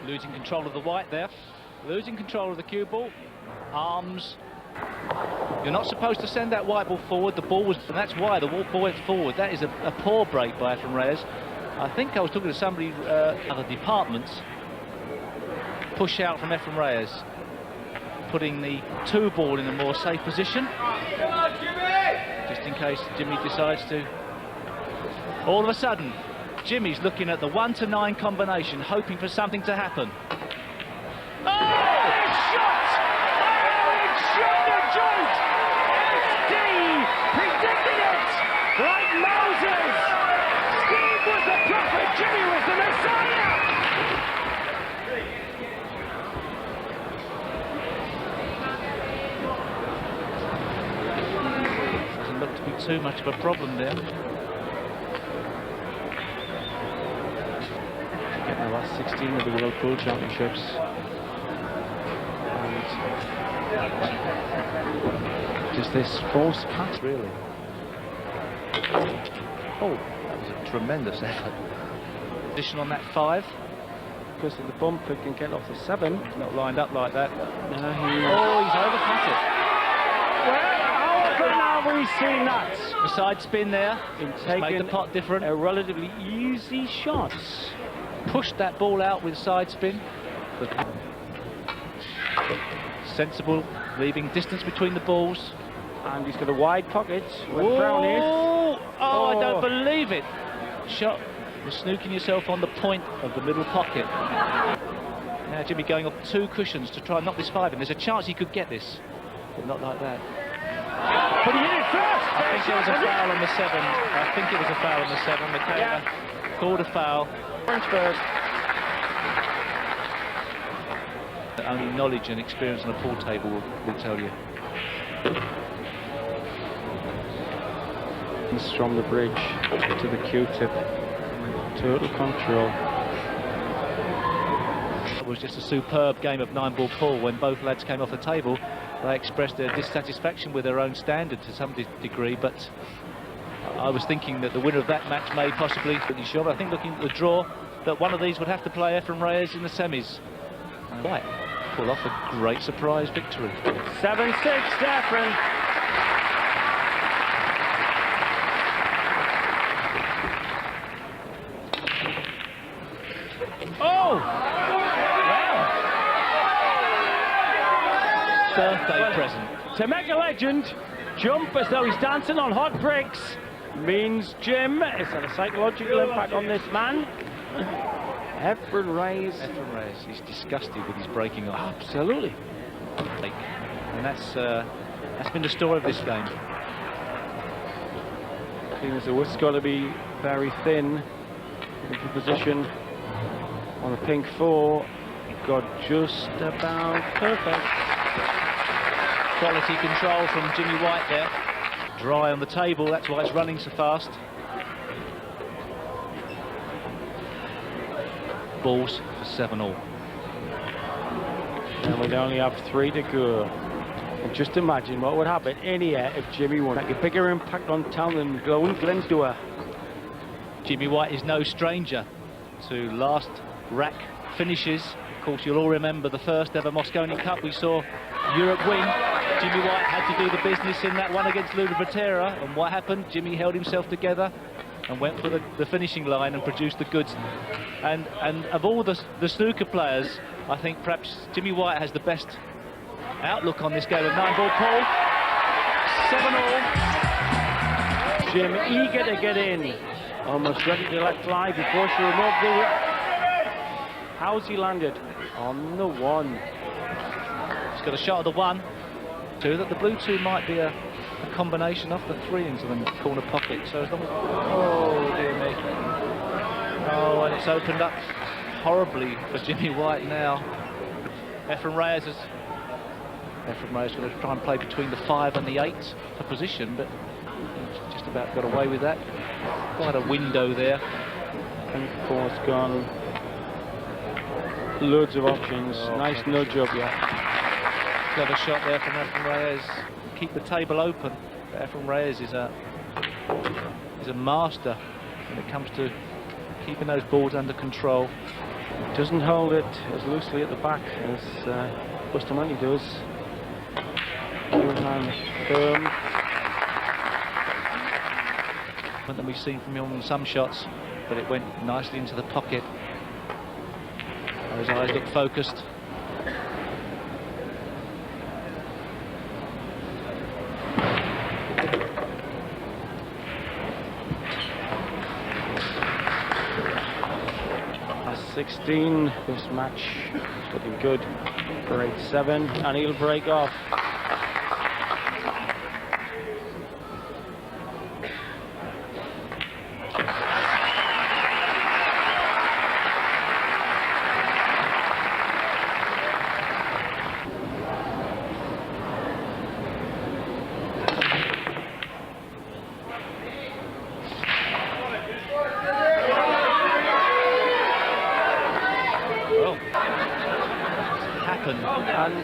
Losing control of the white there, losing control of the cue ball. Arms. You're not supposed to send that white ball forward. The ball was, and that's why the ball went forward. That is a poor break by Efren Reyes. I think I was talking to somebody other departments. Push out from Efren Reyes, putting the 2 ball in a more safe position. Just in case Jimmy decides to. All of a sudden, Jimmy's looking at the 1 to 9 combination, hoping for something to happen. Oh! Shot! It shot the joint! SD predicted it! Like Moses! Steve was the prophet, Jimmy was the Messiah! Doesn't look to be too much of a problem there. The last 16 of the World Pool Championships, and just this forced pass, really. Oh, that was a tremendous effort. Position on that 5. Because of the bump, it can get off the 7. It's not lined up like that. No, he's overcut it. Well, how often have we seen that? The side spin there, made the pot different. A relatively easy shot. Pushed that ball out with side spin. Sensible, leaving distance between the balls. And he's got a wide pocket where Brown is. Oh, I don't believe it. Shot. You're snooking yourself on the point of the middle pocket. Now Jimmy going off 2 cushions to try and knock this 5 in. There's a chance he could get this, but not like that. But he hit it first! I think it was a foul on the 7. I think it was a foul on the 7. Michaela called a foul. First. Only knowledge and experience on a pool table will tell you. From the bridge to the Q-tip. Total control. It was just a superb game of 9-ball pool. When both lads came off the table, they expressed their dissatisfaction with their own standard to some degree, but I was thinking that the winner of that match may possibly be sure, but I think looking at the draw that one of these would have to play Efren Reyes in the semis. Right, pull off a great surprise victory. 7-6 Efren. Oh! Wow! Birthday present. To make a legend jump as though he's dancing on hot bricks means Jim has had a psychological impact on this man. Efren Reyes. Efren Reyes, he's disgusted with his breaking off. Absolutely. And that's been the story of this game. Seems the wood's got to be very thin. Into position on the pink 4. Got just about perfect. Quality control from Jimmy White there. Dry on the table, that's why it's running so fast. Balls for 7-all. And we'd only have 3 to go. And just imagine what would happen in here if Jimmy won. Like a bigger impact on town than Glenn's door. Jimmy White is no stranger to last rack finishes. Of course, you'll all remember the first ever Mosconi Cup we saw Europe win. Jimmy White had to do the business in that one against Ludovic, and what happened? Jimmy held himself together and went for the finishing line and produced the goods. And of all the snooker players, I think perhaps Jimmy White has the best outlook on this game of 9-ball pool. 7-all. Jim eager to get in, almost ready to let fly before she removed the. How's he landed? On the 1. He's got a shot of the 1. 2 that the blue 2 might be a combination of the 3 into the corner pocket. So as long as, oh dear me. Oh, and it's opened up horribly for Jimmy White now. Efren Reyes going to try and play between the 5 and the 8 for position, but he's just about got away with that. Quite a window there. Pink 4's gone. Loads of options. Oh, nice nudge up, yeah. Clever shot there from Efren Reyes. Keep the table open. Efren Reyes is a master when it comes to keeping those balls under control. Doesn't hold it as loosely at the back as Bustamante does. Firm. Than we've seen from him on some shots, but it went nicely into the pocket. His eyes look focused. That's 16. This match is looking good for 8-7, and he'll break off.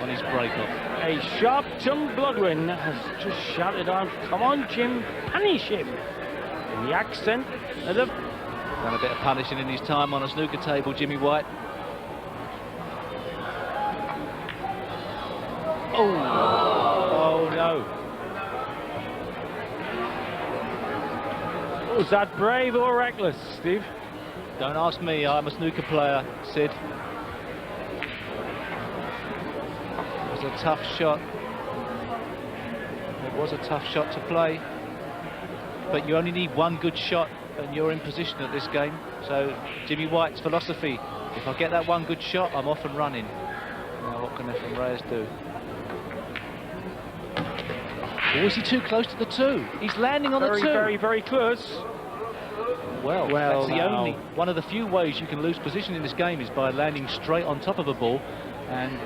On his break-off. A sharp-tongued Bloodwin has just shouted out, "Come on, Jim, punish him!" In the accent of the... Done a bit of punishing in his time on a snooker table, Jimmy White. Oh no. Was that brave or reckless, Steve? Don't ask me, I'm a snooker player, Sid. It was a tough shot. It was a tough shot to play. But you only need one good shot and you're in position at this game. So Jimmy White's philosophy, if I get that one good shot, I'm off and running. Now what can Efren Reyes do? Or is he too close to the two? He's landing on the two. Very, very close. Well, that's the only, one of the few ways you can lose position in this game is by landing straight on top of a ball. And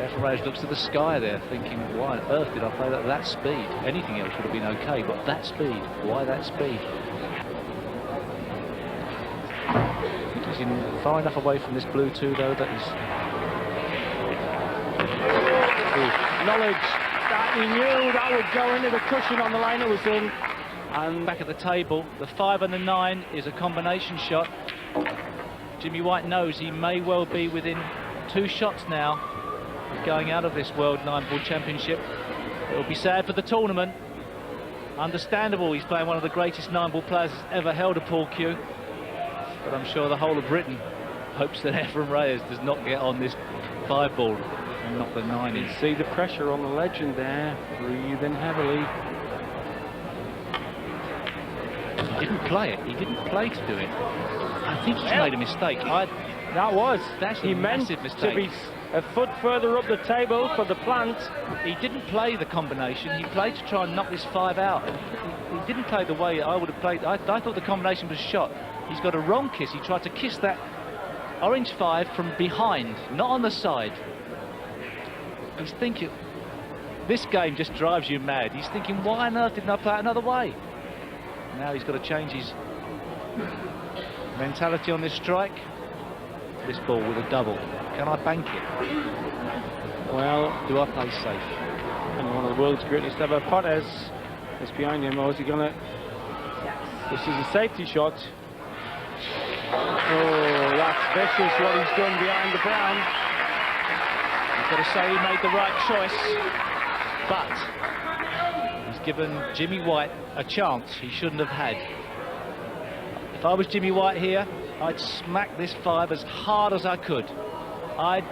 Efren Reyes looks to the sky there, thinking, why on earth did I play that at that speed? Anything else would have been okay, but that speed, why that speed? I think he's in far enough away from this blue too, though, that he's... Knowledge that he knew that would go into the cushion on the line it was in. And back at the table, the 5 and the 9 is a combination shot. Jimmy White knows he may well be within 2 shots now of going out of this World 9-Ball Championship. It'll be sad for the tournament. Understandable, he's playing one of the greatest 9-ball players that's ever held a pool cue. But I'm sure the whole of Britain hopes that Efren Reyes does not get on this 5-ball and knock the 9 in. See the pressure on the legend there, breathing heavily. He didn't play it. He didn't play to do it. I think he's made a mistake. That's he meant massive mistake. to be a foot further up the table for the plant. He didn't play the combination. He played to try and knock this 5 out. He didn't play the way I would have played. I thought the combination was shot. He's got a wrong kiss. He tried to kiss that orange 5 from behind, not on the side. He's thinking, this game just drives you mad. He's thinking, why on earth didn't I play it another way? Now he's got to change his mentality on this strike. This ball with a double. Can I bank it? Well, do I play safe? And one of the world's greatest ever putters is behind him. Or is he gonna? This is a safety shot. Oh, that's vicious what he's done behind the brown. I've got to say he made the right choice, but he's given Jimmy White a chance he shouldn't have had. If I was Jimmy White here, I'd smack this 5 as hard as I could. I'd...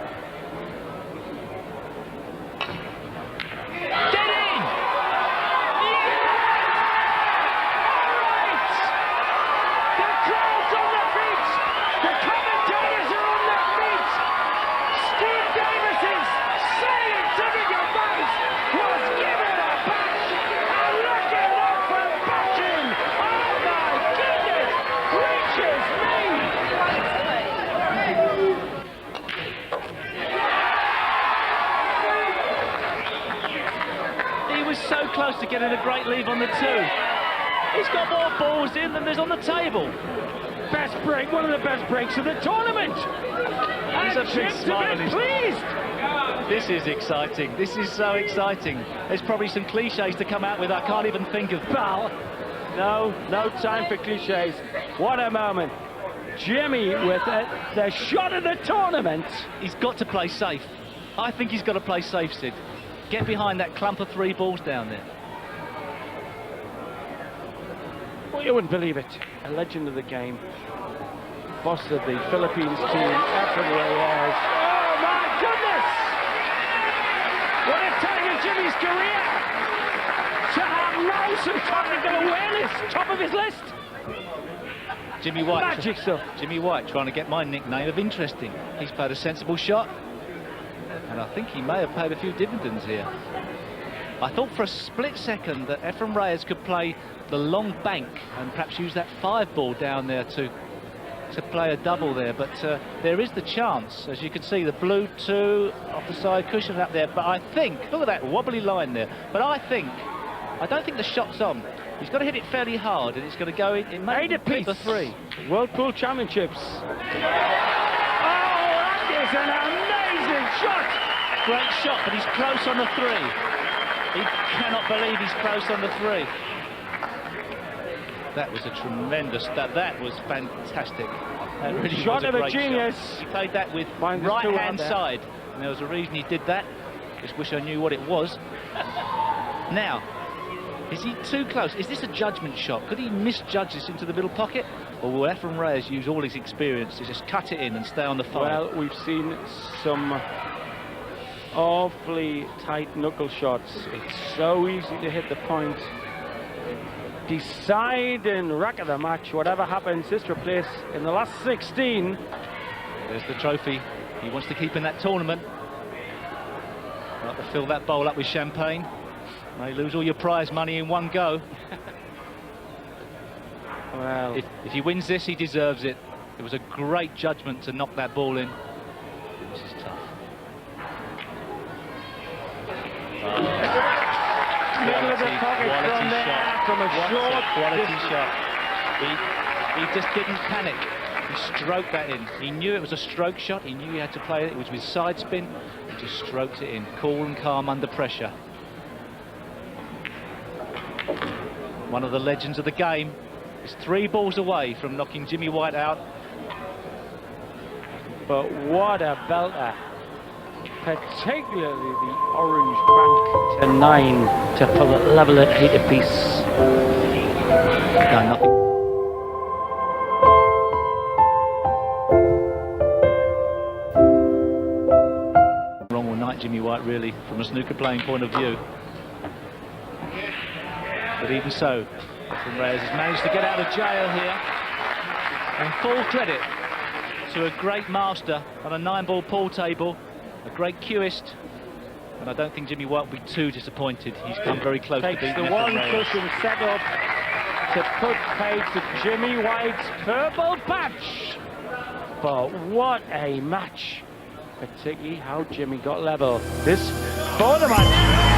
Get in! Right! The crowd's on their feet! The commentators are on their feet! Steve Davis's silent goodbyes was given a bash! And look at that for bashing! Oh my goodness! Gracious me! He was so close to getting a great lead on the 2. He's got more balls in than there's on the table. Best break, one of the best breaks of the tournament. He's a big smile on his face. Pleased. This is exciting. This is so exciting. There's probably some cliches to come out with. I can't even think of. Well, no time for cliches. What a moment. Jimmy with the shot of the tournament. He's got to play safe. I think he's got to play safe, Sid. Get behind that clump of 3 balls down there. Well, you wouldn't believe it. A legend of the game. Boss of the Philippines team, Efren Reyes. Oh my goodness! What a time in Jimmy's career! To have now some technical awareness, top of his list. Jimmy White. Magic stuff. Jimmy White trying to get my nickname of interesting. He's played a sensible shot. And I think he may have paid a few dividends here. I thought for a split second that Efren Reyes could play the long bank and perhaps use that 5 ball down there to play a double there, but there is the chance, as you can see, the blue 2 off the side cushion up there. But I think, look at that wobbly line there, but I don't think the shot's on. He's got to hit it fairly hard, and it's going to go in. It may be the 3. World Pool Championships. Oh, that is an amazing shot! Great shot, but he's close on the 3. He cannot believe he's close on the 3. That was a tremendous, that was fantastic. That really shot was of a genius. Shot. He played that with right-hand side, and there was a reason he did that. Just wish I knew what it was. Now, is he too close? Is this a judgment shot? Could he misjudge this into the middle pocket? Or will Efren Reyes use all his experience to just cut it in and stay on the 5? Well, we've seen some awfully tight knuckle shots. It's so easy to hit the point. Decide and wreck of the match, whatever happens. This replace in the last 16. There's the trophy he wants to keep in that tournament. Like to fill that bowl up with champagne. May lose all your prize money in one go. Well, if he wins this, he deserves it. It was a great judgment to knock that ball in. This is tough. Middle of the pocket from there, from a short quality shot. He just didn't panic. He stroked that in. He knew it was a stroke shot. He knew he had to play it. It was with side spin. He just stroked it in, cool and calm under pressure. One of the legends of the game is 3 balls away from knocking Jimmy White out. But what a belter. Particularly the orange bank to 9 to pull it level at 8 apiece. No, nothing. Wrong all night, Jimmy White, really, from a snooker playing point of view. But even so, Efren Reyes has managed to get out of jail here. And full credit to a great master on a 9-ball pool table. A great cueist, and I don't think Jimmy White will be too disappointed. He's come very close to beating the one cushion set up to put paid to Jimmy White's purple patch. But what a match, particularly how Jimmy got level. This for the match.